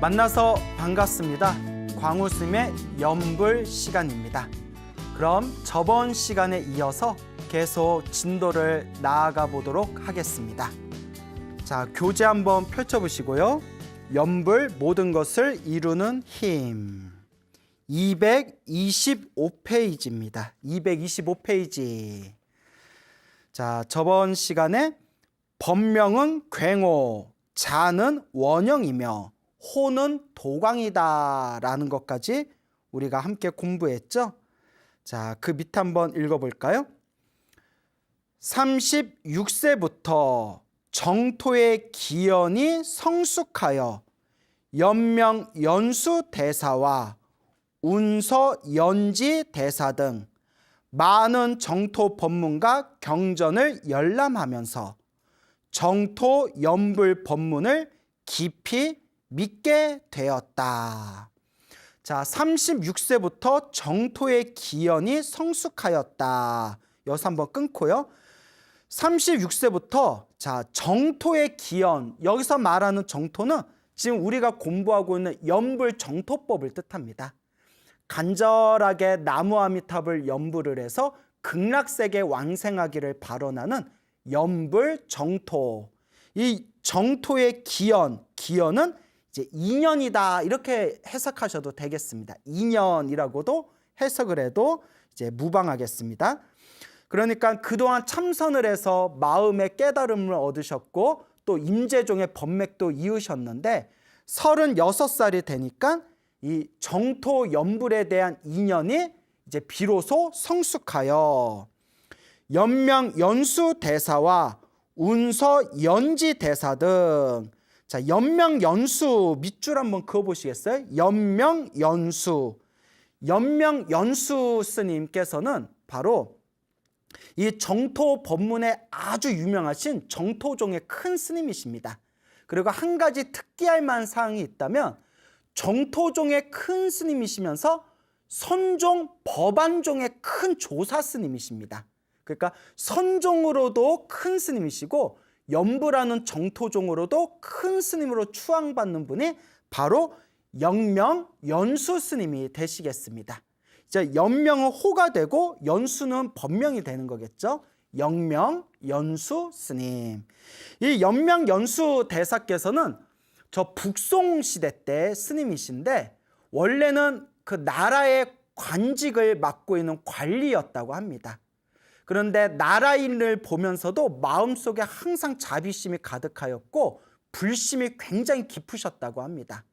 만나서 반갑습니다. 광우스님의 연불 시간입니다. 그럼 저번 시간에 이어서 계속 진도를 나아가 보도록 하겠습니다. 자, 교재 한번 펼쳐보시고요. 연불 모든 것을 이루는 힘 225페이지입니다. 225페이지. 자, 저번 시간에 법명은 굉호, 자는 원형이며 호는 도광이다 라는 것까지 우리가 함께 공부했죠. 자, 그 밑 한번 읽어볼까요? 36세부터 정토의 기연이 성숙하여 연명 연수 대사와 운서 연지 대사 등 많은 정토 법문과 경전을 열람하면서 정토 연불 법문을 깊이 믿게 되었다. 자, 36세부터 정토의 기연이 성숙하였다. 여기서 한번 끊고요. 36세부터 자, 정토의 기연, 여기서 말하는 정토는 지금 우리가 공부하고 있는 연불 정토법을 뜻합니다. 간절하게 나무 아미탑을 연불을 해서 극락세계 왕생하기를 발언하는 연불 정토. 이 정토의 기연은 이제 인연이다 이렇게 해석하셔도 되겠습니다. 인연이라고도 해석을 해도 이제 무방하겠습니다. 그러니까 그동안 참선을 해서 마음의 깨달음을 얻으셨고 또 임재종의 법맥도 이으셨는데 36살이 되니까 이 정토 연불에 대한 인연이 이제 비로소 성숙하여 연명 연수 대사와 운서 연지 대사 등 자, 연명 연수 밑줄 한번 그어 보시겠어요? 연명 연수. 연명 연수 스님께서는 바로 이 정토 법문에 아주 유명하신 정토종의 큰 스님이십니다. 그리고 한 가지 특기할 만한 사항이 있다면 정토종의 큰 스님이시면서 선종 법안종의 큰 조사 스님이십니다. 그러니까 선종으로도 큰 스님이시고 연불하는 정토종으로도 큰 스님으로 추앙받는 분이 바로 연명 연수 스님이 되시겠습니다. 이제 연명은 호가 되고 연수는 법명이 되는 거겠죠. 연명 연수 스님. 이 연명 연수 대사께서는 저 북송 시대 때 스님이신데 원래는 그 나라의 관직을 맡고 있는 관리였다고 합니다. 그런데 나라인을 보면서도 마음속에 항상 자비심이 가득하였고 불심이 굉장히 깊으셨다고 합니다.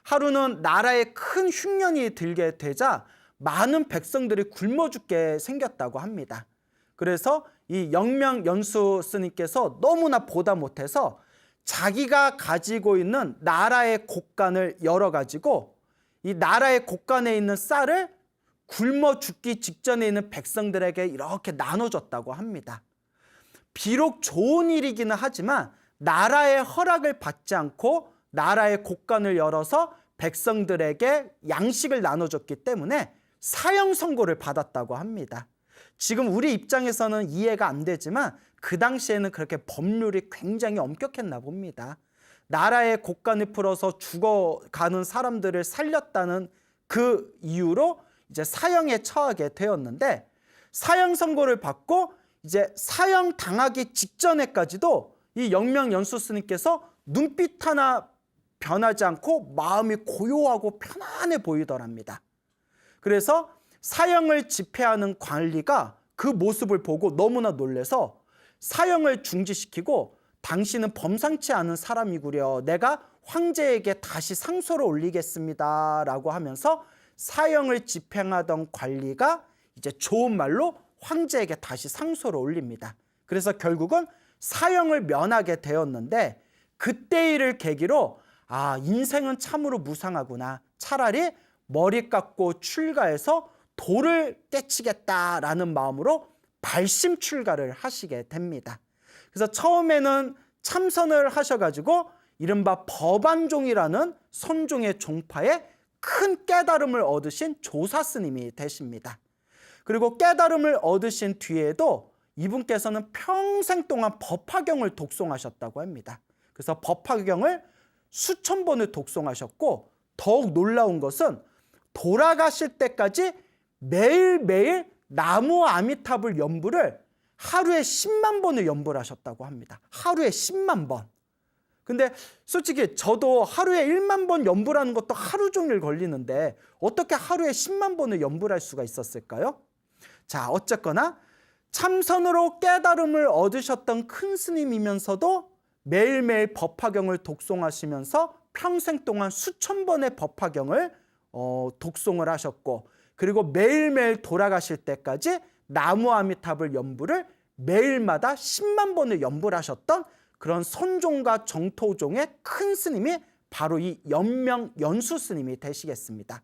하루는 나라에 큰 흉년이 들게 되자 많은 백성들이 굶어 죽게 생겼다고 합니다. 그래서 이 연명 연수 스님께서 너무나 보다 못해서 자기가 가지고 있는 나라의 곡간을 열어가지고 이 나라의 곡간에 있는 쌀을 굶어 죽기 직전에 있는 백성들에게 이렇게 나눠줬다고 합니다. 비록 좋은 일이기는 하지만 나라의 허락을 받지 않고 나라의 곡간을 열어서 백성들에게 양식을 나눠줬기 때문에 사형 선고를 받았다고 합니다. 지금 우리 입장에서는 이해가 안 되지만 그 당시에는 그렇게 법률이 굉장히 엄격했나 봅니다. 나라의 곡간을 풀어서 죽어가는 사람들을 살렸다는 그 이유로 이제 사형에 처하게 되었는데 사형 선고를 받고 이제 사형 당하기 직전에까지도 이 연명 연수 스님께서 눈빛 하나 변하지 않고 마음이 고요하고 편안해 보이더랍니다. 그래서 사형을 집행하는 관리가 그 모습을 보고 너무나 놀라서 사형을 중지시키고 당신은 범상치 않은 사람이구려 내가 황제에게 다시 상소를 올리겠습니다 라고 하면서 사형을 집행하던 관리가 이제 좋은 말로 황제에게 다시 상소를 올립니다. 그래서 결국은 사형을 면하게 되었는데 그때 일을 계기로 아, 인생은 참으로 무상하구나. 차라리 머리 깎고 출가해서 도를 깨치겠다라는 마음으로 발심 출가를 하시게 됩니다. 그래서 처음에는 참선을 하셔가지고 이른바 법안종이라는 선종의 종파에 큰 깨달음을 얻으신 조사 스님이 되십니다. 그리고 깨달음을 얻으신 뒤에도 이분께서는 평생 동안 법화경을 독송하셨다고 합니다. 그래서 법화경을 수천 번을 독송하셨고 더욱 놀라운 것은 돌아가실 때까지 매일매일 나무 아미타불 연불을 하루에 10만 번을 연불 하셨다고 합니다. 하루에 10만 번. 근데 솔직히 저도 하루에 1만 번 연불하는 것도 하루 종일 걸리는데 어떻게 하루에 10만 번을 연불할 수가 있었을까요? 자, 어쨌거나 참선으로 깨달음을 얻으셨던 큰 스님이면서도 매일매일 법화경을 독송하시면서 평생 동안 수천 번의 법화경을 독송을 하셨고, 그리고 매일매일 돌아가실 때까지 나무 아미타불 연불을 매일마다 10만 번을 연불하셨던 그런 선종과 정토종의 큰 스님이 바로 이 영명연수 스님이 되시겠습니다.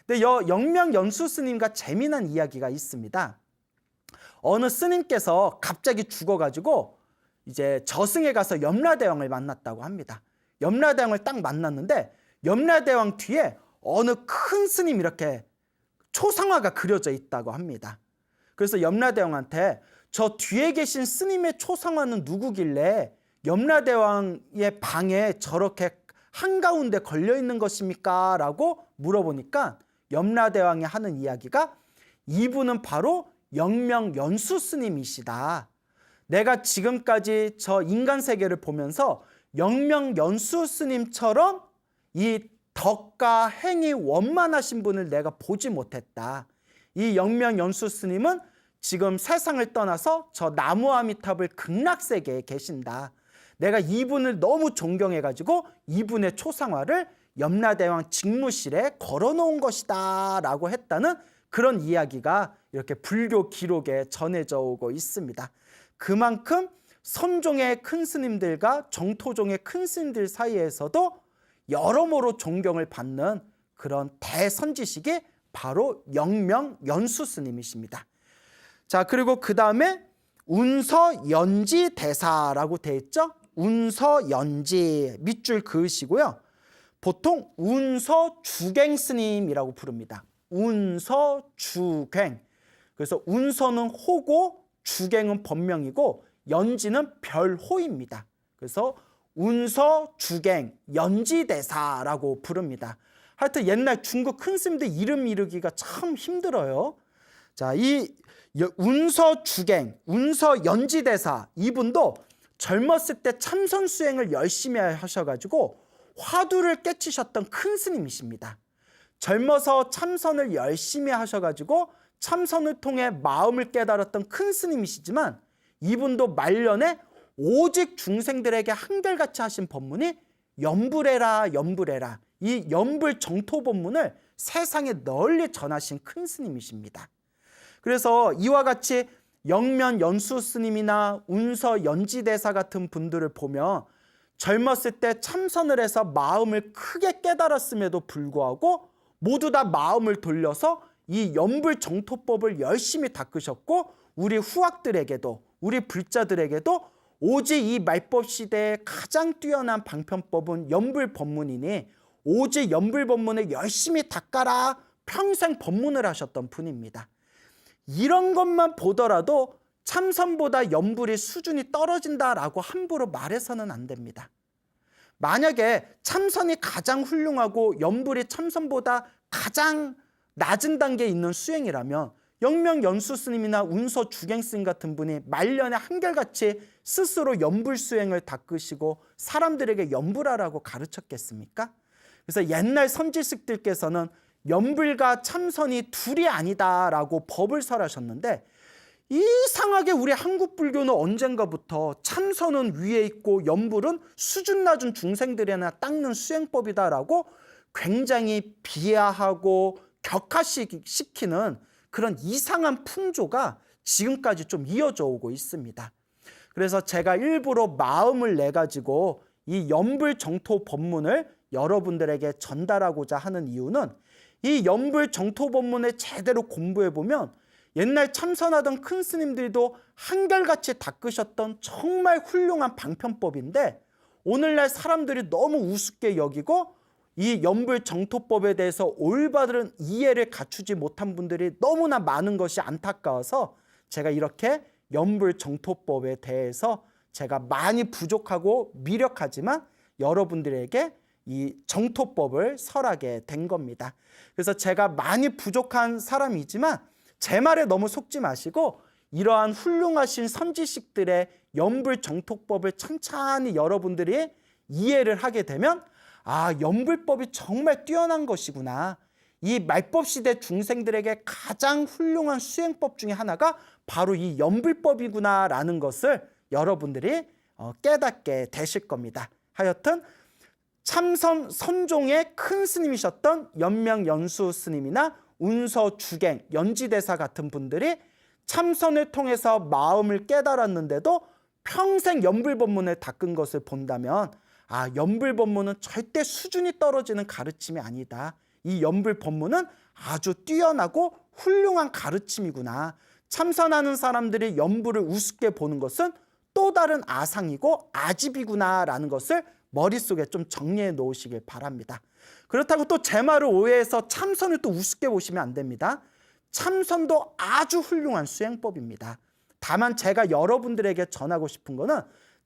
근데 영명연수 스님과 재미난 이야기가 있습니다. 어느 스님께서 갑자기 죽어가지고 이제 저승에 가서 염라대왕을 만났다고 합니다. 염라대왕을 딱 만났는데 염라대왕 뒤에 어느 큰 스님 이렇게 초상화가 그려져 있다고 합니다. 그래서 염라대왕한테 저 뒤에 계신 스님의 초상화는 누구길래 염라대왕의 방에 저렇게 한가운데 걸려있는 것입니까? 라고 물어보니까 염라대왕이 하는 이야기가 이분은 바로 영명연수 스님이시다. 내가 지금까지 저 인간 세계를 보면서 영명연수 스님처럼 이 덕과 행이 원만하신 분을 내가 보지 못했다. 이 영명연수 스님은 지금 세상을 떠나서 저 나무아미탑을 극락세계에 계신다. 내가 이분을 너무 존경해가지고 이분의 초상화를 염라대왕 직무실에 걸어놓은 것이다 라고 했다는 그런 이야기가 이렇게 불교 기록에 전해져 오고 있습니다. 그만큼 선종의 큰 스님들과 정토종의 큰 스님들 사이에서도 여러모로 존경을 받는 그런 대선지식이 바로 영명연수 스님이십니다. 자, 그리고 그 다음에 운서연지대사라고 되어 있죠. 운서연지 밑줄 그으시고요. 보통 운서주갱 스님이라고 부릅니다. 운서주갱. 그래서 운서는 호고 주갱은 법명이고 연지는 별호입니다. 그래서 운서주갱 연지대사라고 부릅니다. 하여튼 옛날 중국 큰 스님들 이름 이르기가 참 힘들어요. 자, 이 운서주갱, 운서연지대사 이분도 젊었을 때 참선 수행을 열심히 하셔가지고 화두를 깨치셨던 큰 스님이십니다. 젊어서 참선을 열심히 하셔가지고 참선을 통해 마음을 깨달았던 큰 스님이시지만 이분도 말년에 오직 중생들에게 한결같이 하신 법문이 연불해라 연불해라, 이 연불 정토 법문을 세상에 널리 전하신 큰 스님이십니다. 그래서 이와 같이 영면연수 스님이나 운서연지대사 같은 분들을 보면 젊었을 때 참선을 해서 마음을 크게 깨달았음에도 불구하고 모두 다 마음을 돌려서 이 연불 정토법을 열심히 닦으셨고, 우리 후학들에게도 우리 불자들에게도 오직 이 말법 시대의 가장 뛰어난 방편법은 연불 법문이니 오직 연불 법문을 열심히 닦아라 평생 법문을 하셨던 분입니다. 이런 것만 보더라도 참선보다 연불이 수준이 떨어진다라고 함부로 말해서는 안 됩니다. 만약에 참선이 가장 훌륭하고 연불이 참선보다 가장 낮은 단계에 있는 수행이라면 영명연수 스님이나 운서주갱 스님 같은 분이 말년에 한결같이 스스로 연불 수행을 닦으시고 사람들에게 연불하라고 가르쳤겠습니까? 그래서 옛날 선지식들께서는 연불과 참선이 둘이 아니다라고 법을 설하셨는데, 이상하게 우리 한국 불교는 언젠가부터 참선은 위에 있고 연불은 수준 낮은 중생들에나 닦는 수행법이다라고 굉장히 비하하고 격하시키는 그런 이상한 풍조가 지금까지 좀 이어져 오고 있습니다. 그래서 제가 일부러 마음을 내가지고 이 연불 정토 법문을 여러분들에게 전달하고자 하는 이유는, 이 연불 정토 법문을 제대로 공부해보면 옛날 참선하던 큰 스님들도 한결같이 닦으셨던 정말 훌륭한 방편법인데, 오늘날 사람들이 너무 우습게 여기고 이 연불 정토법에 대해서 올바른 이해를 갖추지 못한 분들이 너무나 많은 것이 안타까워서 제가 이렇게 연불 정토법에 대해서 제가 많이 부족하고 미력하지만 여러분들에게 이 정토법을 설하게 된 겁니다. 그래서 제가 많이 부족한 사람이지만 제 말에 너무 속지 마시고 이러한 훌륭하신 선지식들의 염불정토법을 찬찬히 여러분들이 이해를 하게 되면 아, 염불법이 정말 뛰어난 것이구나. 이 말법시대 중생들에게 가장 훌륭한 수행법 중에 하나가 바로 이 염불법이구나라는 것을 여러분들이 깨닫게 되실 겁니다. 하여튼 참선 선종의 큰 스님이셨던 연명연수 스님이나 운서주갱, 연지대사 같은 분들이 참선을 통해서 마음을 깨달았는데도 평생 염불법문을 닦은 것을 본다면 아, 염불법문은 절대 수준이 떨어지는 가르침이 아니다. 이 염불법문은 아주 뛰어나고 훌륭한 가르침이구나. 참선하는 사람들이 염불을 우습게 보는 것은 또 다른 아상이고 아집이구나라는 것을 머릿속에 좀 정리해 놓으시길 바랍니다. 그렇다고 또 제 말을 오해해서 참선을 또 우습게 보시면 안 됩니다. 참선도 아주 훌륭한 수행법입니다. 다만 제가 여러분들에게 전하고 싶은 거는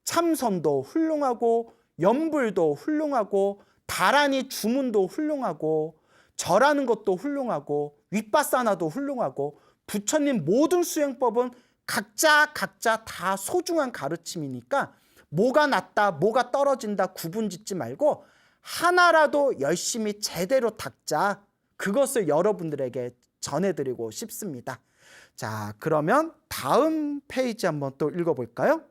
참선도 훌륭하고 염불도 훌륭하고 다라니 주문도 훌륭하고 절하는 것도 훌륭하고 윗바사나도 훌륭하고 부처님 모든 수행법은 각자 다 소중한 가르침이니까 뭐가 낫다 뭐가 떨어진다 구분짓지 말고 하나라도 열심히 제대로 닦자. 그것을 여러분들에게 전해드리고 싶습니다. 자, 그러면 다음 페이지 한번 또 읽어볼까요?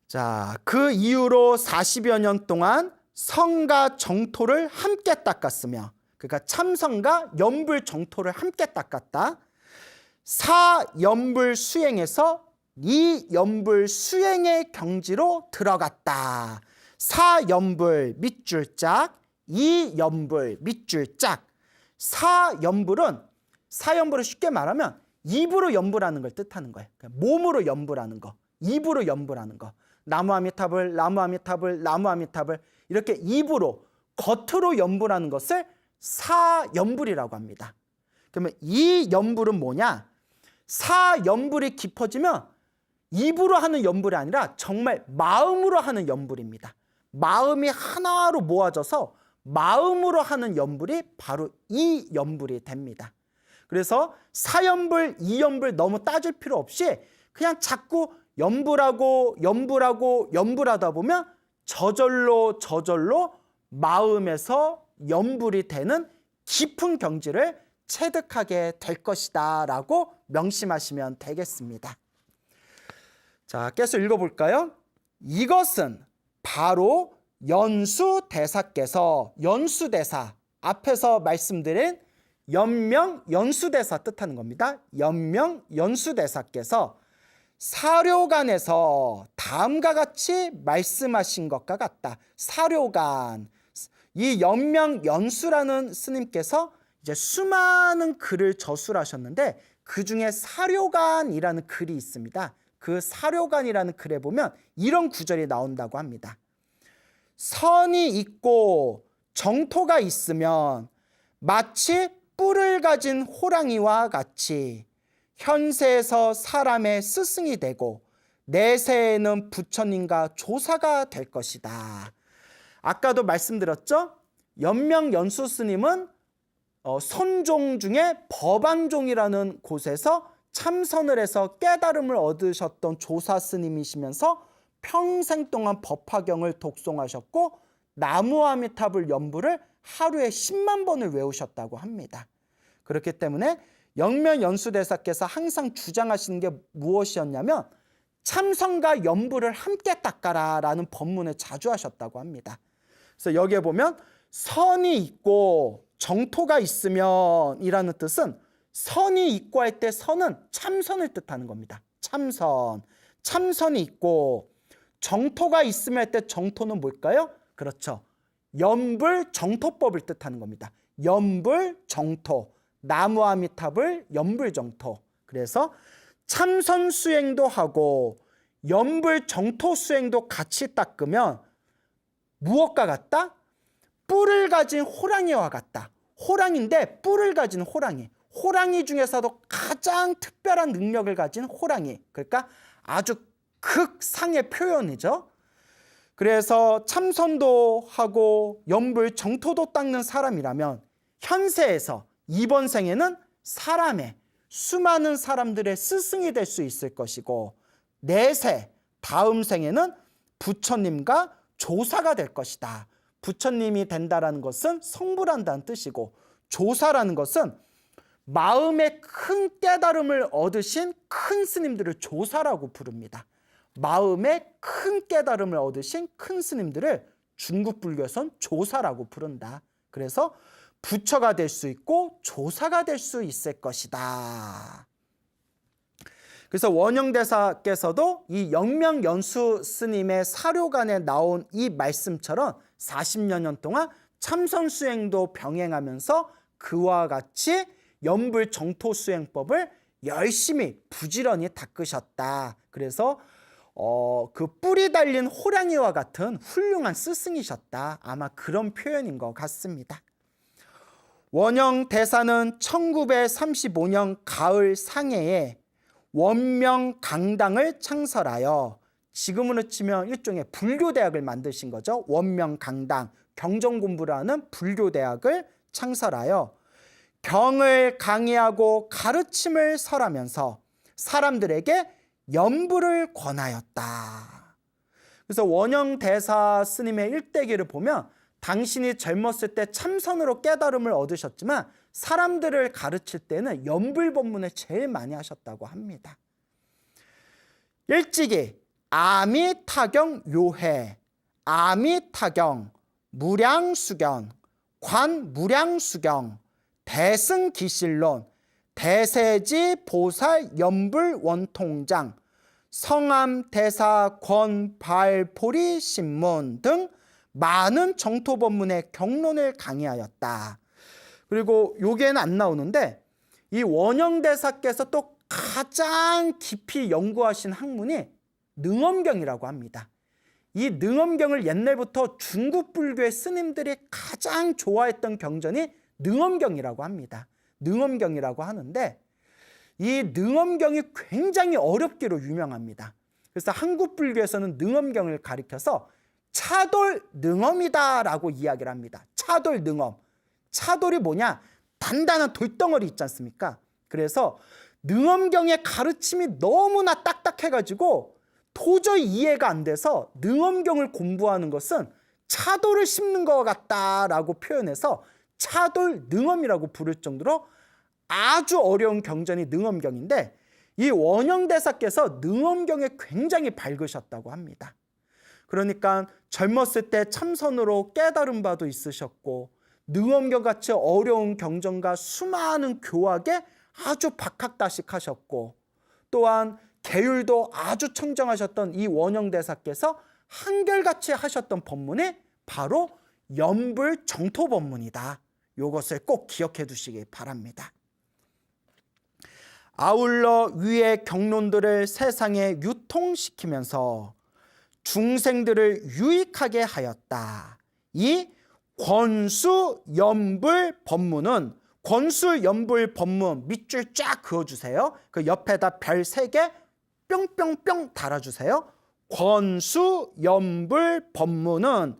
자, 그 이후로 40여 년 동안 성과 정토를 함께 닦았으며, 그러니까 참성과 염불 정토를 함께 닦았다. 사염불 수행에서 이 염불 수행의 경지로 들어갔다. 사염불 밑줄짝, 이 염불 밑줄짝. 사염불은 쉽게 말하면 입으로 염불하는 걸 뜻하는 거예요. 몸으로 염불하는 거, 입으로 염불하는 거. 나무 아미타불, 나무 아미타불, 나무 아미타불 이렇게 입으로 겉으로 염불하는 것을 사염불이라고 합니다. 그러면 이 염불은 뭐냐? 사염불이 깊어지면 입으로 하는 염불이 아니라 정말 마음으로 하는 염불입니다. 마음이 하나로 모아져서 마음으로 하는 염불이 바로 이 염불이 됩니다. 그래서 사염불, 이염불 너무 따질 필요 없이 그냥 자꾸 염불하고 염불하다 보면 저절로 마음에서 염불이 되는 깊은 경지를 체득하게 될 것이다 라고 명심하시면 되겠습니다. 자, 계속 읽어볼까요? 이것은 바로 연수대사께서, 연수대사 앞에서 말씀드린 연명연수대사 뜻하는 겁니다. 연명연수대사께서 사료간에서 다음과 같이 말씀하신 것과 같다. 사료간, 이 연명연수라는 스님께서 이제 수많은 글을 저술하셨는데 그 중에 사료간이라는 글이 있습니다. 그 사료간이라는 글에 보면 이런 구절이 나온다고 합니다. 선이 있고 정토가 있으면 마치 뿔을 가진 호랑이와 같이 현세에서 사람의 스승이 되고 내세에는 부처님과 조사가 될 것이다. 아까도 말씀드렸죠? 연명연수 스님은 선종 중에 법안종이라는 곳에서 참선을 해서 깨달음을 얻으셨던 조사 스님이시면서 평생 동안 법화경을 독송하셨고 나무아미타불 연불을 하루에 10만 번을 외우셨다고 합니다. 그렇기 때문에 연명연수대사께서 항상 주장하시는 게 무엇이었냐면 참선과 연불을 함께 닦아라 라는 법문을 자주 하셨다고 합니다. 그래서 여기에 보면 선이 있고 정토가 있으면 이라는 뜻은 선이 있고 할 때 선은 참선을 뜻하는 겁니다. 참선이 있고 정토가 있으면 할 때 정토는 뭘까요? 그렇죠. 염불 정토법을 뜻하는 겁니다. 염불 정토, 나무아미타불 염불 정토. 그래서 참선 수행도 하고 염불 정토 수행도 같이 닦으면 무엇과 같다? 뿔을 가진 호랑이와 같다. 호랑이인데 뿔을 가진 호랑이. 호랑이 중에서도 가장 특별한 능력을 가진 호랑이. 그러니까 아주 극상의 표현이죠. 그래서 참선도 하고 연불 정토도 닦는 사람이라면 현세에서 이번 생에는 사람의 수많은 사람들의 스승이 될 수 있을 것이고 내세 다음 생에는 부처님과 조사가 될 것이다. 부처님이 된다라는 것은 성불한다는 뜻이고 조사라는 것은 마음의 큰 깨달음을 얻으신 큰 스님들을 조사라고 부릅니다. 마음의 큰 깨달음을 얻으신 큰 스님들을 중국 불교에선 조사라고 부른다. 그래서 부처가 될 수 있고 조사가 될 수 있을 것이다. 그래서 원영대사께서도 이 영명연수 스님의 사료간에 나온 이 말씀처럼 40여 년 동안 참선수행도 병행하면서 그와 같이 연불 정토수행법을 열심히 부지런히 닦으셨다. 그래서 그 뿔이 달린 호랑이와 같은 훌륭한 스승이셨다. 아마 그런 표현인 것 같습니다. 원영대사는 1935년 가을 상해에 원명강당을 창설하여 지금으로 치면 일종의 불교대학을 만드신 거죠. 원명강당, 경전공부를 하는 불교대학을 창설하여 경을 강의하고 가르침을 설하면서 사람들에게 연불을 권하였다. 그래서 원영대사 스님의 일대기를 보면 당신이 젊었을 때 참선으로 깨달음을 얻으셨지만 사람들을 가르칠 때는 연불법문을 제일 많이 하셨다고 합니다. 일찍이 아미타경 요해, 아미타경, 무량수견, 관무량수경, 대승기실론, 대세지 보살 연불 원통장, 성암대사 권발포리 신문 등 많은 정토법문의 경론을 강의하였다. 그리고 여기에는 안 나오는데 이 원영대사께서 또 가장 깊이 연구하신 학문이 능엄경이라고 합니다. 이 능엄경을 옛날부터 중국 불교의 스님들이 가장 좋아했던 경전이 능엄경이라고 합니다. 능엄경이라고 하는데 이 능엄경이 굉장히 어렵기로 유명합니다. 그래서 한국 불교에서는 능엄경을 가리켜서 차돌 능엄이다라고 이야기를 합니다. 차돌 능엄. 차돌이 뭐냐? 단단한 돌덩어리 있지 않습니까? 그래서 능엄경의 가르침이 너무나 딱딱해가지고 도저히 이해가 안 돼서 능엄경을 공부하는 것은 차돌을 씹는 것 같다라고 표현해서 차돌 능엄이라고 부를 정도로 아주 어려운 경전이 능엄경인데 이 원영대사께서 능엄경에 굉장히 밝으셨다고 합니다. 그러니까 젊었을 때 참선으로 깨달은 바도 있으셨고 능엄경같이 어려운 경전과 수많은 교학에 아주 박학다식하셨고 또한 계율도 아주 청정하셨던 이 원영대사께서 한결같이 하셨던 법문이 바로 연불 정토법문이다. 이것을 꼭 기억해 두시기 바랍니다. 아울러 위의 경론들을 세상에 유통시키면서 중생들을 유익하게 하였다. 이 권수연불 법문은 권수연불 법문 밑줄 쫙 그어주세요. 그 옆에다 별 3개 뿅뿅뿅 달아주세요. 권수연불 법문은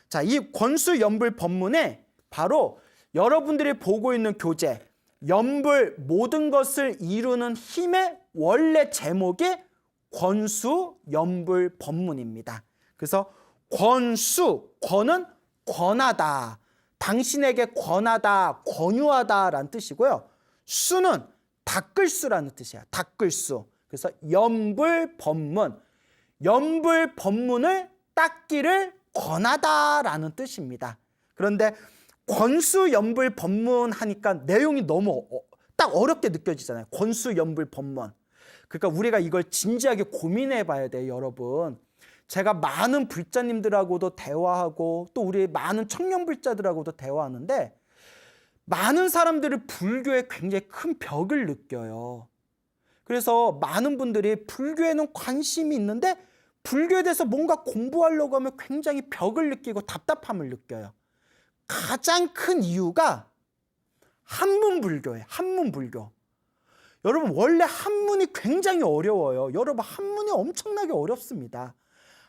자, 이 권수연불 법문에 바로 여러분들이 보고 있는 교재 연불 모든 것을 이루는 힘의 원래 제목이 권수연불 법문입니다. 그래서 권수, 권은 권하다, 당신에게 권하다, 권유하다라는 뜻이고요. 수는 닦을수라는 뜻이에요. 닦을수. 그래서 연불 법문, 연불 법문을 닦기를 권하다라는 뜻입니다. 그런데 권수연불 법문 하니까 내용이 너무 딱 어렵게 느껴지잖아요. 권수연불 법문. 그러니까 우리가 이걸 진지하게 고민해 봐야 돼요, 여러분. 제가 많은 불자님들하고도 대화하고 또 우리 많은 청년 불자들하고도 대화하는데 많은 사람들이 불교에 굉장히 큰 벽을 느껴요. 그래서 많은 분들이 불교에는 관심이 있는데 불교에 대해서 뭔가 공부하려고 하면 굉장히 벽을 느끼고 답답함을 느껴요. 가장 큰 이유가 한문불교예요. 한문불교. 여러분 원래 한문이 굉장히 어려워요. 여러분 한문이 엄청나게 어렵습니다.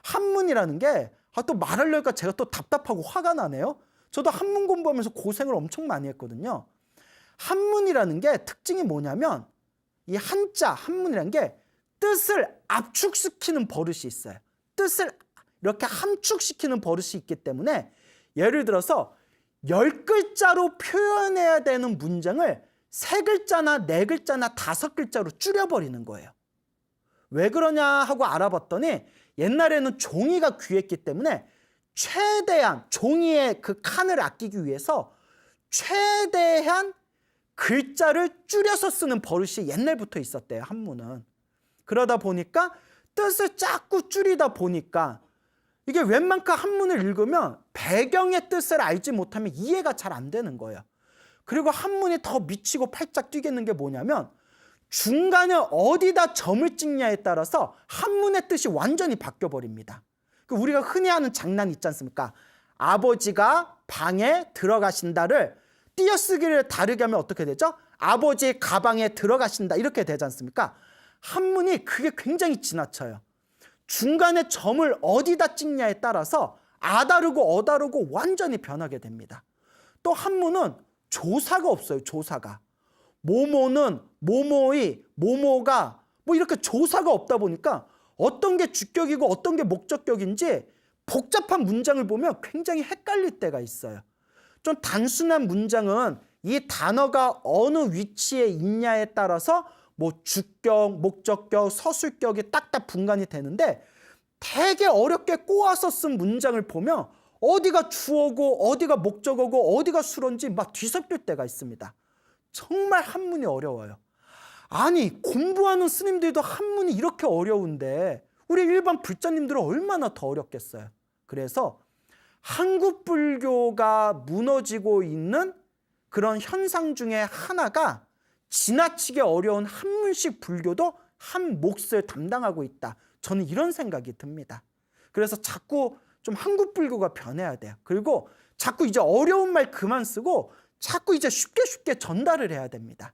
한문이라는 게 또 말하려니까 제가 또 답답하고 화가 나네요. 저도 한문 공부하면서 고생을 엄청 많이 했거든요. 한문이라는 게 특징이 뭐냐면 이 한자, 한문이라는 게 뜻을 압축시키는 버릇이 있어요. 뜻을 이렇게 함축시키는 버릇이 있기 때문에 예를 들어서 10글자로 표현해야 되는 문장을 3글자나 4글자나 5글자로 줄여버리는 거예요. 왜 그러냐 하고 알아봤더니 옛날에는 종이가 귀했기 때문에 최대한 종이의 그 칸을 아끼기 위해서 최대한 글자를 줄여서 쓰는 버릇이 옛날부터 있었대요, 한문은. 그러다 보니까 뜻을 자꾸 줄이다 보니까 이게 웬만큼 한문을 읽으면 배경의 뜻을 알지 못하면 이해가 잘 안 되는 거예요. 그리고 한문이 더 미치고 팔짝 뛰겠는 게 뭐냐면 중간에 어디다 점을 찍냐에 따라서 한문의 뜻이 완전히 바뀌어버립니다. 우리가 흔히 하는 장난 있지 않습니까? 아버지가 방에 들어가신다를 띄어쓰기를 다르게 하면 어떻게 되죠? 아버지 가방에 들어가신다 이렇게 되지 않습니까? 한문이 그게 굉장히 지나쳐요. 중간에 점을 어디다 찍냐에 따라서 아다르고 어다르고 완전히 변하게 됩니다. 또 한문은 조사가 없어요. 조사가. 모모는, 모모의, 모모가 뭐 이렇게 조사가 없다 보니까 어떤 게 주격이고 어떤 게 목적격인지 복잡한 문장을 보면 굉장히 헷갈릴 때가 있어요. 좀 단순한 문장은 이 단어가 어느 위치에 있냐에 따라서 뭐 주격, 목적격, 서술격이 딱딱 분간이 되는데 되게 어렵게 꼬아서 쓴 문장을 보면 어디가 주어고 어디가 목적어고 어디가 수로인지 막 뒤섞일 때가 있습니다. 정말 한문이 어려워요. 아니 공부하는 스님들도 한문이 이렇게 어려운데 우리 일반 불자님들은 얼마나 더 어렵겠어요. 그래서 한국 불교가 무너지고 있는 그런 현상 중에 하나가 지나치게 어려운 한문식 불교도 한 몫을 담당하고 있다. 저는 이런 생각이 듭니다. 그래서 자꾸 좀 한국 불교가 변해야 돼요. 그리고 자꾸 이제 어려운 말 그만 쓰고 자꾸 이제 쉽게 전달을 해야 됩니다.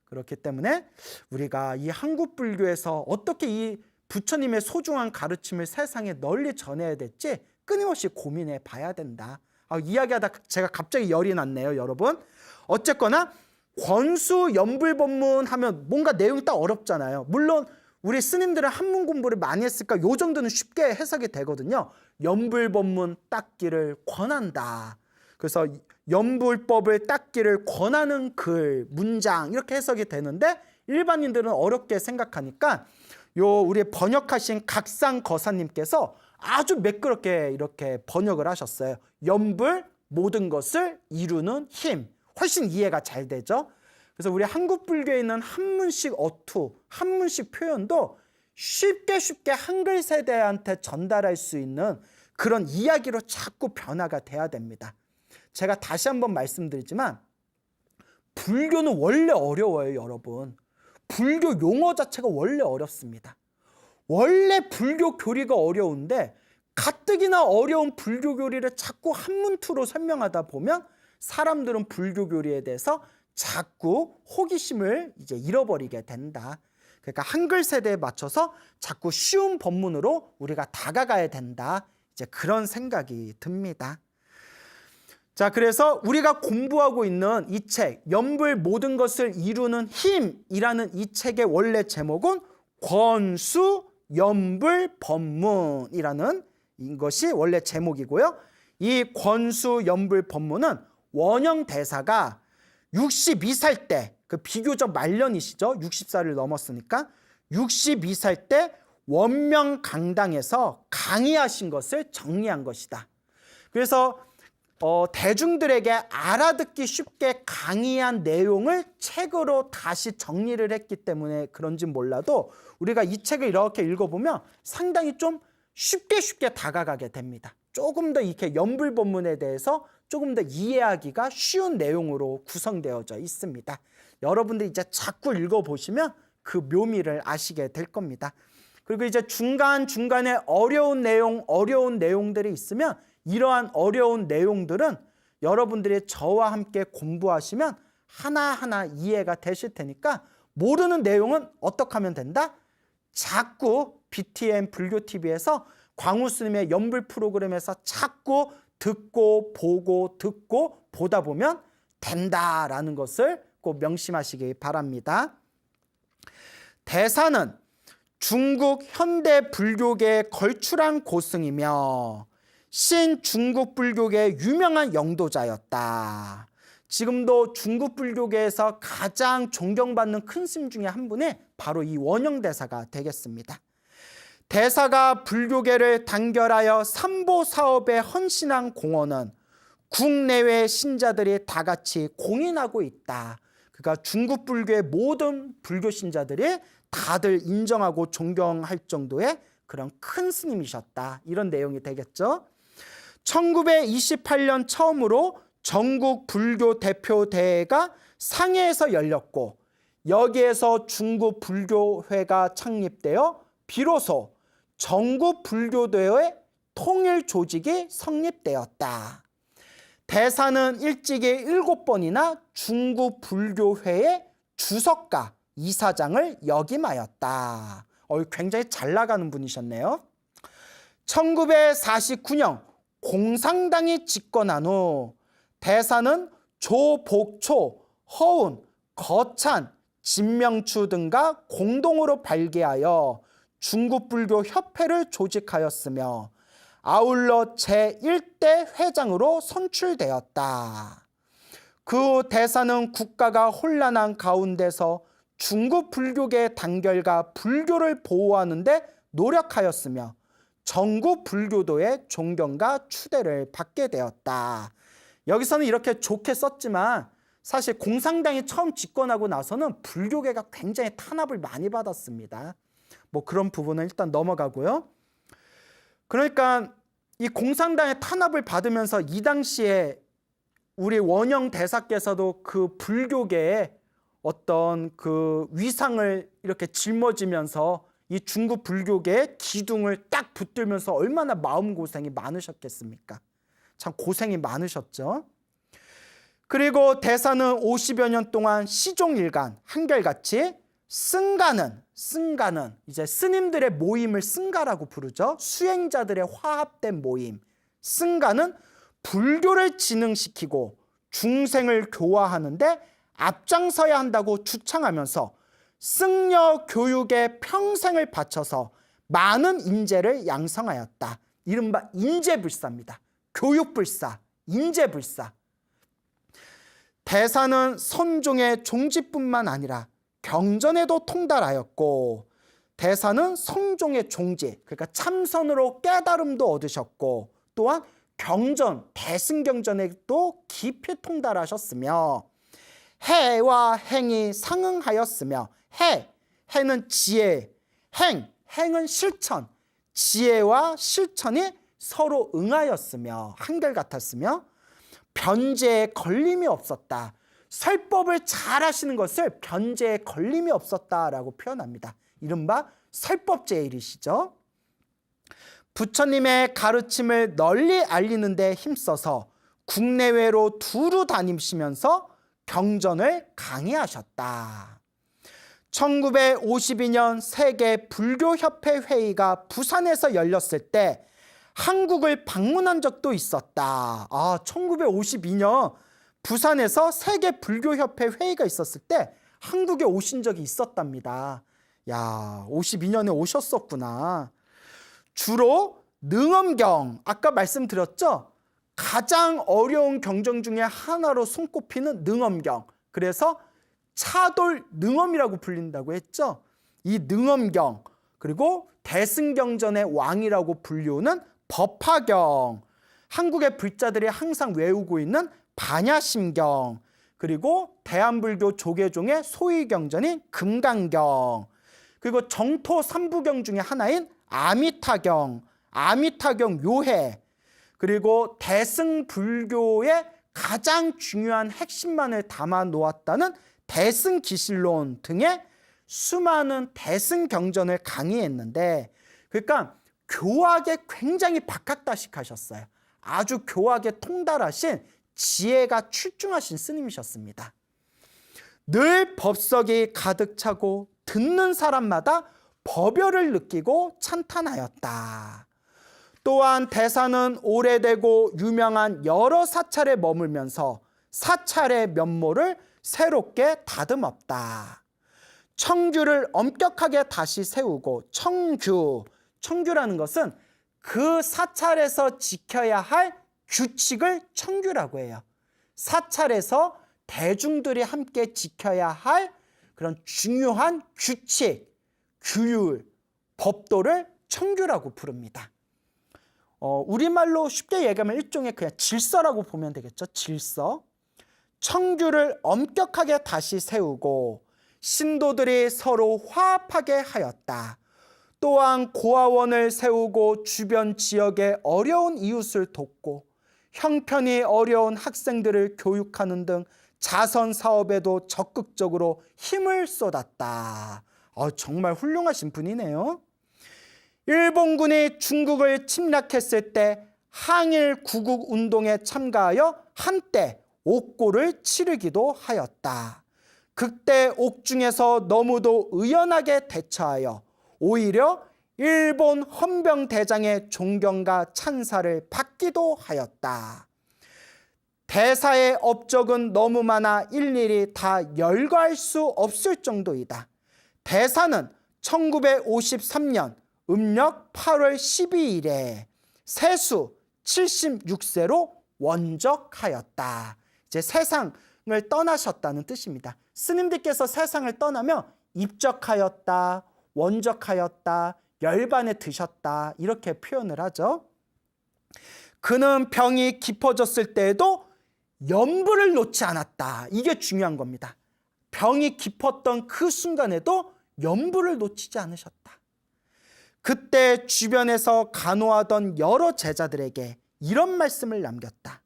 그렇기 때문에 우리가 이 한국 불교에서 어떻게 이 부처님의 소중한 가르침을 세상에 널리 전해야 될지 끊임없이 고민해 봐야 된다. 이야기하다 제가 갑자기 열이 났네요, 여러분. 어쨌거나 권수 연불법문 하면 뭔가 내용이 딱 어렵잖아요. 물론 우리 스님들은 한문 공부를 많이 했으니까 요 정도는 쉽게 해석이 되거든요. 연불법문 닦기를 권한다. 그래서 연불법을 닦기를 권하는 글, 문장 이렇게 해석이 되는데 일반인들은 어렵게 생각하니까 요 우리 번역하신 각상 거사님께서 아주 매끄럽게 이렇게 번역을 하셨어요. 연불, 모든 것을 이루는 힘. 훨씬 이해가 잘 되죠. 그래서 우리 한국 불교에 있는 한문식 어투, 한문식 표현도 쉽게 한글 세대한테 전달할 수 있는 그런 이야기로 자꾸 변화가 돼야 됩니다. 제가 다시 한번 말씀드리지만 불교는 원래 어려워요, 여러분. 불교 용어 자체가 원래 어렵습니다. 원래 불교 교리가 어려운데 가뜩이나 어려운 불교 교리를 자꾸 한문투로 설명하다 보면 사람들은 불교 교리에 대해서 자꾸 호기심을 이제 잃어버리게 된다. 그러니까 한글 세대에 맞춰서 자꾸 쉬운 법문으로 우리가 다가가야 된다. 이제 그런 생각이 듭니다. 자, 그래서 우리가 공부하고 있는 이 책, 연불 모든 것을 이루는 힘이라는 이 책의 원래 제목은 권수 연불 법문이라는 것이 원래 제목이고요. 이 권수 연불 법문은 원영 대사가 62살 때, 그 비교적 말년이시죠. 60살을 넘었으니까 62살 때 원명 강당에서 강의하신 것을 정리한 것이다. 그래서 대중들에게 알아듣기 쉽게 강의한 내용을 책으로 다시 정리를 했기 때문에 그런지 몰라도 우리가 이 책을 이렇게 읽어보면 상당히 좀 쉽게 다가가게 됩니다. 조금 더 이렇게 연불법문에 대해서 조금 더 이해하기가 쉬운 내용으로 구성되어져 있습니다. 여러분들이 이제 자꾸 읽어보시면 그 묘미를 아시게 될 겁니다. 그리고 이제 중간중간에 어려운 내용들이 있으면 이러한 어려운 내용들은 여러분들이 저와 함께 공부하시면 하나하나 이해가 되실 테니까 모르는 내용은 어떻게 하면 된다? 자꾸 BTN 불교TV에서 광우 스님의 연불 프로그램에서 자꾸 듣고 보고 듣고 보다 보면 된다라는 것을 꼭 명심하시기 바랍니다. 대사는 중국 현대 불교계의 걸출한 고승이며 신중국 불교계의 유명한 영도자였다. 지금도 중국 불교계에서 가장 존경받는 큰 스님 중에 한 분이 바로 이 원영대사가 되겠습니다. 대사가 불교계를 단결하여 삼보 사업에 헌신한 공헌은 국내외 신자들이 다 같이 공인하고 있다. 그러니까 중국 불교의 모든 불교 신자들이 다들 인정하고 존경할 정도의 그런 큰 스님이셨다. 이런 내용이 되겠죠. 1928년 처음으로 전국 불교 대표대회가 상해에서 열렸고 여기에서 중국 불교회가 창립되어 비로소 전국 불교대회 통일 조직이 성립되었다. 대사는 일찍이 7번이나 중국 불교회의 주석가 이사장을 역임하였다. 굉장히 잘 나가는 분이셨네요. 1949년 공산당이 집권한 후 대사는 조복초, 허운, 거찬, 진명추 등과 공동으로 발기하여 중국불교협회를 조직하였으며 아울러 제1대 회장으로 선출되었다. 그 대사는 국가가 혼란한 가운데서 중국 불교계 단결과 불교를 보호하는 데 노력하였으며 전국 불교도의 존경과 추대를 받게 되었다. 여기서는 이렇게 좋게 썼지만 사실 공산당이 처음 집권하고 나서는 불교계가 굉장히 탄압을 많이 받았습니다. 뭐 그런 부분은 일단 넘어가고요. 그러니까 이 공산당의 탄압을 받으면서 이 당시에 우리 원영 대사께서도 그 불교계의 어떤 그 위상을 이렇게 짊어지면서 이 중국 불교계의 기둥을 딱 붙들면서 얼마나 마음고생이 많으셨겠습니까? 참 고생이 많으셨죠. 그리고 대사는 50여 년 동안 시종일관 한결같이 승가는 이제 스님들의 모임을 승가라고 부르죠. 수행자들의 화합된 모임. 승가는 불교를 진흥시키고 중생을 교화하는데 앞장서야 한다고 주창하면서 승려 교육에 평생을 바쳐서 많은 인재를 양성하였다. 이른바 인재불사입니다. 교육불사, 인재불사. 대사는 선종의 종지뿐만 아니라 경전에도 통달하였고 대사는 성종의 종지, 그러니까 참선으로 깨달음도 얻으셨고 또한 경전, 대승경전에도 깊이 통달하셨으며 해와 행이 상응하였으며 해는 지혜, 행은 실천, 지혜와 실천이 서로 응하였으며 한결같았으며 변제에 걸림이 없었다. 설법을 잘 하시는 것을 변제에 걸림이 없었다라고 표현합니다. 이른바 설법제일이시죠. 부처님의 가르침을 널리 알리는 데 힘써서 국내외로 두루 다니시면서 경전을 강의하셨다. 1952년 세계 불교협회 회의가 부산에서 열렸을 때 한국을 방문한 적도 있었다. 1952년 부산에서 세계 불교협회 회의가 있었을 때 한국에 오신 적이 있었답니다. 야, 52년에 오셨었구나. 주로 능엄경, 아까 말씀드렸죠? 가장 어려운 경전 중에 하나로 손꼽히는 능엄경. 그래서 차돌 능엄이라고 불린다고 했죠. 이 능엄경, 그리고 대승경전의 왕이라고 불리우는 법화경, 한국의 불자들이 항상 외우고 있는 반야심경, 그리고 대한불교 조계종의 소위경전인 금강경, 그리고 정토 삼부경 중에 하나인 아미타경, 아미타경 요해, 그리고 대승불교의 가장 중요한 핵심만을 담아 놓았다는 대승기실론 등의 수많은 대승경전을 강의했는데, 그러니까 교학에 굉장히 박학다식하셨어요. 아주 교학에 통달하신 지혜가 출중하신 스님이셨습니다. 늘 법석이 가득 차고 듣는 사람마다 법열을 느끼고 찬탄하였다. 또한 대사는 오래되고 유명한 여러 사찰에 머물면서 사찰의 면모를 새롭게 다듬었다. 청규를 엄격하게 다시 세우고, 청규라는 것은 그 사찰에서 지켜야 할 규칙을 청규라고 해요. 사찰에서 대중들이 함께 지켜야 할 그런 중요한 규칙, 규율, 법도를 청규라고 부릅니다. 우리말로 쉽게 얘기하면 일종의 그냥 질서라고 보면 되겠죠. 질서. 청규를 엄격하게 다시 세우고 신도들이 서로 화합하게 하였다. 또한 고아원을 세우고 주변 지역의 어려운 이웃을 돕고 형편이 어려운 학생들을 교육하는 등 자선 사업에도 적극적으로 힘을 쏟았다. 정말 훌륭하신 분이네요. 일본군이 중국을 침략했을 때 항일 구국 운동에 참가하여 한때 옥고를 치르기도 하였다. 그때 옥중에서 너무도 의연하게 대처하여 오히려 일본 헌병대장의 존경과 찬사를 받기도 하였다. 대사의 업적은 너무 많아 일일이 다 열거할 수 없을 정도이다. 대사는 1953년 음력 8월 12일에 세수 76세로 원적하였다. 이제 세상을 떠나셨다는 뜻입니다. 스님들께서 세상을 떠나면 입적하였다, 원적하였다, 열반에 드셨다 이렇게 표현을 하죠. 그는 병이 깊어졌을 때에도 염불을 놓지 않았다. 이게 중요한 겁니다. 병이 깊었던 그 순간에도 염불을 놓치지 않으셨다. 그때 주변에서 간호하던 여러 제자들에게 이런 말씀을 남겼다.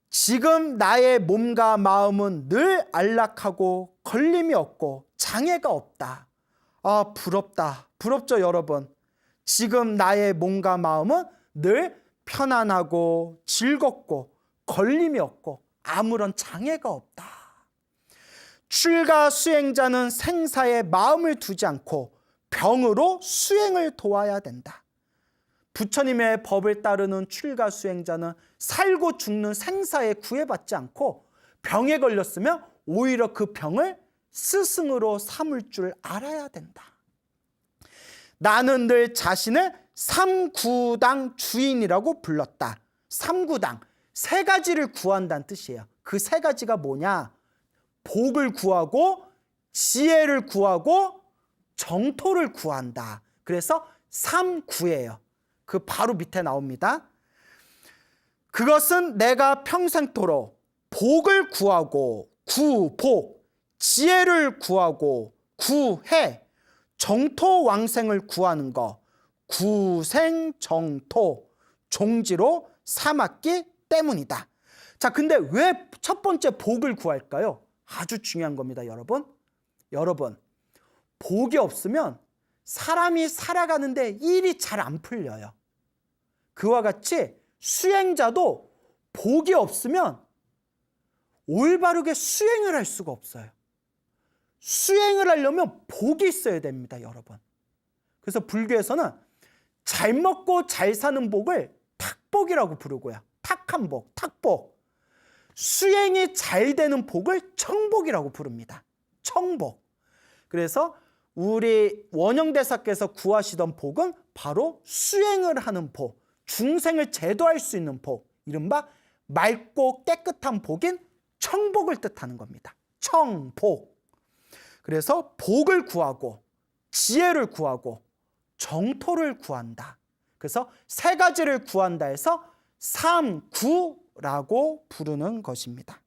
지금 나의 몸과 마음은 늘 안락하고 걸림이 없고 장애가 없다. 부럽다. 부럽죠, 여러분. 지금 나의 몸과 마음은 늘 편안하고 즐겁고 걸림이 없고 아무런 장애가 없다. 출가 수행자는 생사에 마음을 두지 않고 병으로 수행을 도와야 된다. 부처님의 법을 따르는 출가 수행자는 살고 죽는 생사에 구애받지 않고 병에 걸렸으면 오히려 그 병을 스승으로 삼을 줄 알아야 된다. 나는 늘 자신을 삼구당 주인이라고 불렀다. 삼구당, 세 가지를 구한다는 뜻이에요. 그 세 가지가 뭐냐? 복을 구하고 지혜를 구하고 정토를 구한다. 그래서 삼구예요. 그 바로 밑에 나옵니다. 그것은 내가 평생토록 복을 구하고 구복, 지혜를 구하고 구해, 정토왕생을 구하는 거, 구생정토, 종지로 삼았기 때문이다. 자, 근데 왜 첫 번째 복을 구할까요? 아주 중요한 겁니다, 여러분. 여러분, 복이 없으면 사람이 살아가는데 일이 잘 안 풀려요. 그와 같이 수행자도 복이 없으면 올바르게 수행을 할 수가 없어요. 수행을 하려면 복이 있어야 됩니다, 여러분. 그래서 불교에서는 잘 먹고 잘 사는 복을 탁복이라고 부르고요. 탁한 복, 탁복. 수행이 잘 되는 복을 청복이라고 부릅니다. 청복. 그래서 우리 원영대사께서 구하시던 복은 바로 수행을 하는 복, 중생을 제도할 수 있는 복, 이른바 맑고 깨끗한 복인 청복을 뜻하는 겁니다. 청복. 그래서 복을 구하고 지혜를 구하고 정토를 구한다. 그래서 세 가지를 구한다 해서 삼구라고 부르는 것입니다.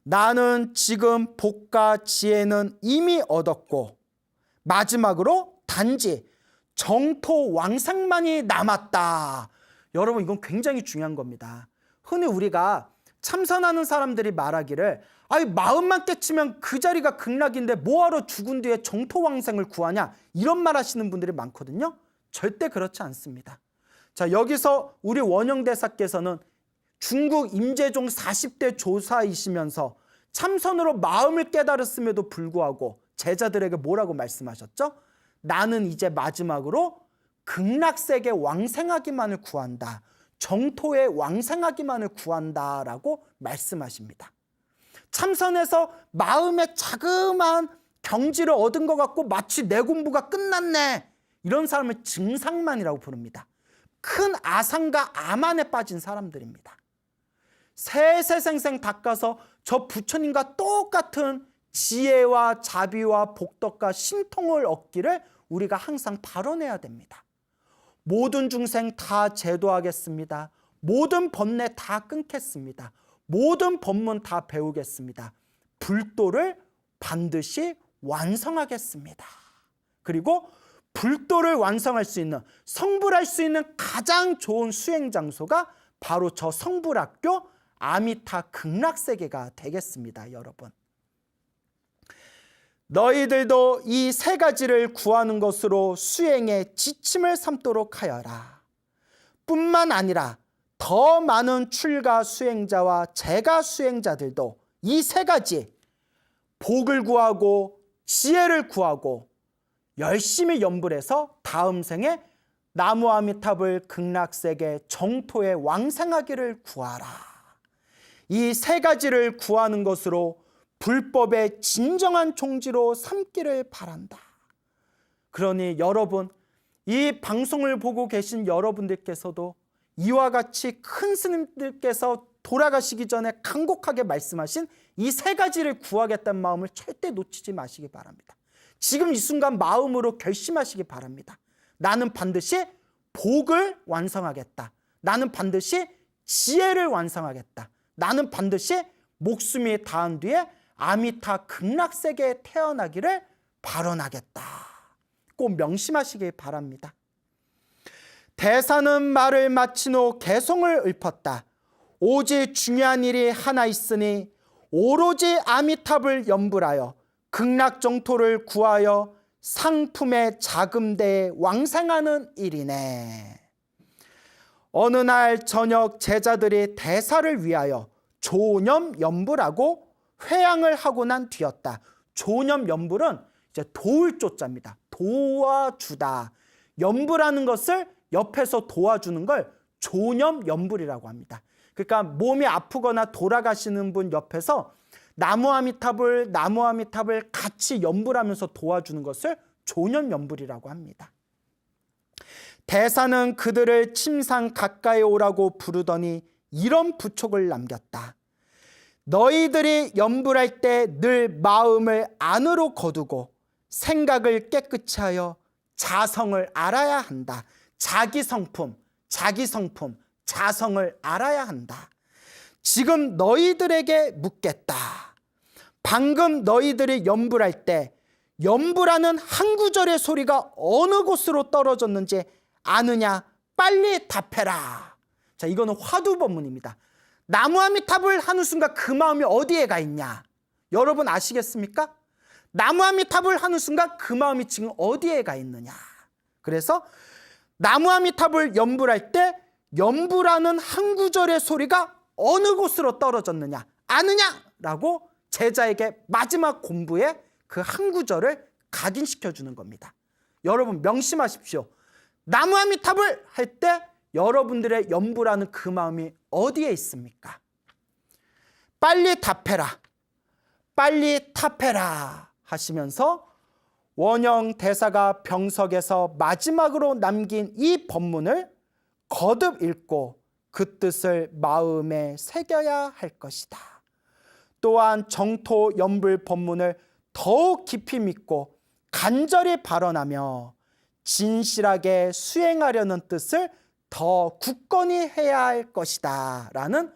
나는 지금 복과 지혜는 이미 얻었고 마지막으로 단지 정토왕생만이 남았다. 여러분, 이건 굉장히 중요한 겁니다. 흔히 우리가 참선하는 사람들이 말하기를 마음만 깨치면 그 자리가 극락인데 뭐하러 죽은 뒤에 정토왕생을 구하냐, 이런 말 하시는 분들이 많거든요. 절대 그렇지 않습니다. 자, 여기서 우리 원영대사께서는 중국 임재종 40대 조사이시면서 참선으로 마음을 깨달았음에도 불구하고 제자들에게 뭐라고 말씀하셨죠? 나는 이제 마지막으로 극락세계 왕생하기만을 구한다. 정토에 왕생하기만을 구한다라고 말씀하십니다. 참선에서 마음에 자그마한 경지를 얻은 것 같고 마치 내 공부가 끝났네. 이런 사람을 증상만이라고 부릅니다. 큰 아상과 암안에 빠진 사람들입니다. 세세생생 닦아서 저 부처님과 똑같은 지혜와 자비와 복덕과 신통을 얻기를 우리가 항상 발언해야 됩니다. 모든 중생 다 제도하겠습니다. 모든 번뇌 다 끊겠습니다. 모든 법문 다 배우겠습니다. 불도를 반드시 완성하겠습니다. 그리고 불도를 완성할 수 있는, 성불할 수 있는 가장 좋은 수행 장소가 바로 저 성불학교 아미타 극락세계가 되겠습니다. 여러분, 너희들도 이 세 가지를 구하는 것으로 수행에 지침을 삼도록 하여라. 뿐만 아니라 더 많은 출가 수행자와 재가 수행자들도 이 세 가지 복을 구하고 지혜를 구하고 열심히 연불해서 다음 생에 나무아미탑을 극락세계 정토에 왕생하기를 구하라. 이 세 가지를 구하는 것으로 불법의 진정한 종지로 삼기를 바란다. 그러니 여러분, 이 방송을 보고 계신 여러분들께서도 이와 같이 큰 스님들께서 돌아가시기 전에 간곡하게 말씀하신 이 세 가지를 구하겠다는 마음을 절대 놓치지 마시기 바랍니다. 지금 이 순간 마음으로 결심하시기 바랍니다. 나는 반드시 복을 완성하겠다. 나는 반드시 지혜를 완성하겠다. 나는 반드시 목숨이 닿은 뒤에 아미타 극락세계에 태어나기를 발언하겠다. 꼭 명심하시기 바랍니다. 대사는 말을 마친 후 개송을 읊었다. 오직 중요한 일이 하나 있으니 오로지 아미탑을 연불하여 극락정토를 구하여 상품의 자금대에 왕생하는 일이네. 어느 날 저녁 제자들이 대사를 위하여 조념 연불하고 회양을 하고 난 뒤였다. 조념 연불은 이제 도울 조자입니다. 도와주다. 연불하는 것을 옆에서 도와주는 걸 조념 연불이라고 합니다. 그러니까 몸이 아프거나 돌아가시는 분 옆에서 나무아미탑을 같이 연불하면서 도와주는 것을 조념 연불이라고 합니다. 대사는 그들을 침상 가까이 오라고 부르더니 이런 부촉을 남겼다. 너희들이 연불할 때 늘 마음을 안으로 거두고 생각을 깨끗이 하여 자성을 알아야 한다. 자기 성품, 자성을 알아야 한다. 지금 너희들에게 묻겠다. 방금 너희들이 연불할 때 연불하는 한 구절의 소리가 어느 곳으로 떨어졌는지 아느냐? 빨리 답해라. 자, 이거는 화두법문입니다. 나무아미탑을 하는 순간 그 마음이 어디에 가 있냐? 여러분 아시겠습니까? 나무아미탑을 하는 순간 그 마음이 지금 어디에 가 있느냐? 그래서 나무아미탑을 연불할 때 연불하는 한 구절의 소리가 어느 곳으로 떨어졌느냐? 아느냐라고 제자에게 마지막 공부에 그 한 구절을 각인시켜주는 겁니다. 여러분 명심하십시오. 나무아미탑을 할 때 여러분들의 연불하는 그 마음이 어디에 있습니까? 빨리 답해라. 빨리 답해라 하시면서 원영 대사가 병석에서 마지막으로 남긴 이 법문을 거듭 읽고 그 뜻을 마음에 새겨야 할 것이다. 또한 정토 연불 법문을 더욱 깊이 믿고 간절히 발언하며 진실하게 수행하려는 뜻을 더 굳건히 해야 할 것이다 라는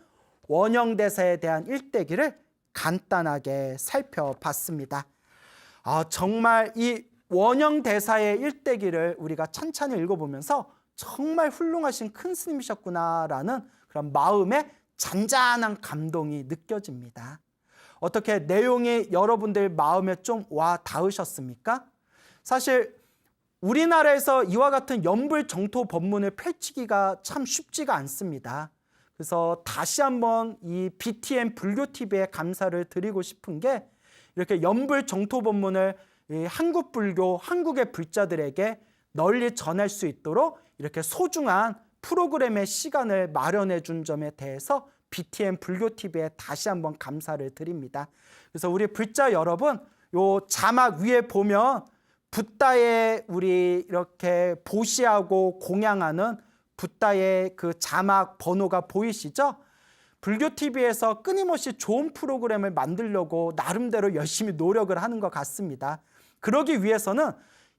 원영대사에 대한 일대기를 간단하게 살펴봤습니다. 정말 이 원영대사의 일대기를 우리가 찬찬히 읽어보면서 정말 훌륭하신 큰 스님이셨구나라는 그런 마음의 잔잔한 감동이 느껴집니다. 어떻게 내용이 여러분들 마음에 좀 와 닿으셨습니까? 사실 우리나라에서 이와 같은 연불 정토 법문을 펼치기가 참 쉽지가 않습니다. 그래서 다시 한번 이 BTN 불교TV에 감사를 드리고 싶은 게 이렇게 연불 정토 본문을 한국 불교, 한국의 불자들에게 널리 전할 수 있도록 이렇게 소중한 프로그램의 시간을 마련해 준 점에 대해서 BTN 불교TV에 다시 한번 감사를 드립니다. 그래서 우리 불자 여러분, 요 자막 위에 보면 붓다의 우리 이렇게 보시하고 공양하는 붓다의 그 자막 번호가 보이시죠? 불교TV에서 끊임없이 좋은 프로그램을 만들려고 나름대로 열심히 노력을 하는 것 같습니다. 그러기 위해서는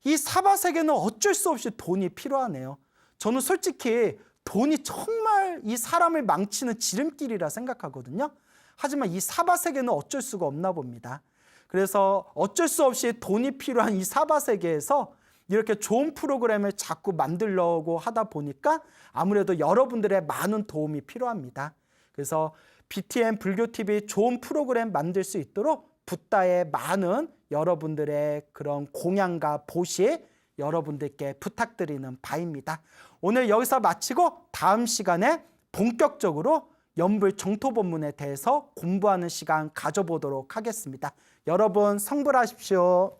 이 사바세계는 어쩔 수 없이 돈이 필요하네요. 저는 솔직히 돈이 정말 이 사람을 망치는 지름길이라 생각하거든요. 하지만 이 사바세계는 어쩔 수가 없나 봅니다. 그래서 어쩔 수 없이 돈이 필요한 이 사바세계에서 이렇게 좋은 프로그램을 자꾸 만들려고 하다 보니까 아무래도 여러분들의 많은 도움이 필요합니다. 그래서 BTN 불교TV 좋은 프로그램 만들 수 있도록 붓다의 많은 여러분들의 그런 공양과 보시 여러분들께 부탁드리는 바입니다. 오늘 여기서 마치고 다음 시간에 본격적으로 연불 정토 본문에 대해서 공부하는 시간 가져보도록 하겠습니다. 여러분 성불하십시오.